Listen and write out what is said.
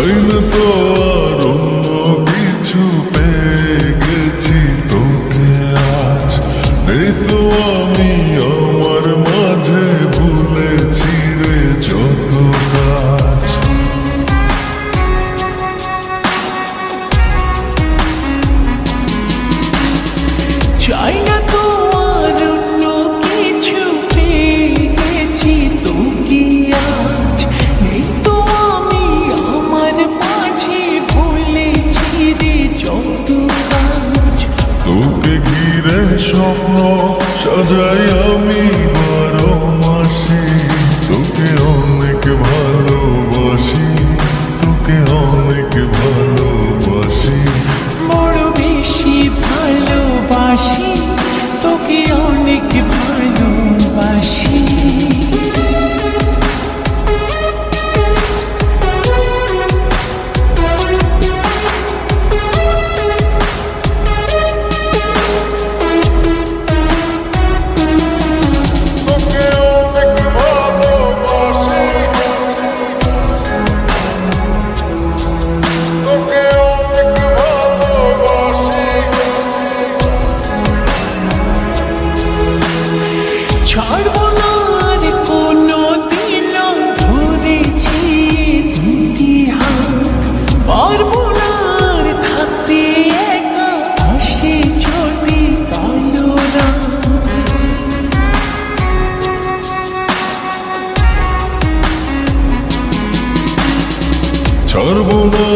চাই না তো আর অন্য কিছু, পেয়ে গেছি তোকে আজ। নেই তো আমি আমার মাঝে, ভুলেছি রে যত কাজ। চাই না তো আর অন্য কিছু, পেয়ে গেছি তোকে আজ। নেই তো আমি আমার মাঝে, ভুলেছি রে যত কাজ। তোকে ঘিরে স্বপ্ন সাজাই আমি 12 মাসে, তোকে অনেক ভালোবাসি, তোকে অনেক ভালোবাসি। বড় বেশি ভালোবাসি, তোকে অনেক ভালোবাসি। ছাড়বো না আর কোনো দিন, ধরেছি দুটি হাত। পারবো না আর থাকতে একা, আসে যদি কালো রাত। ছাড়বো না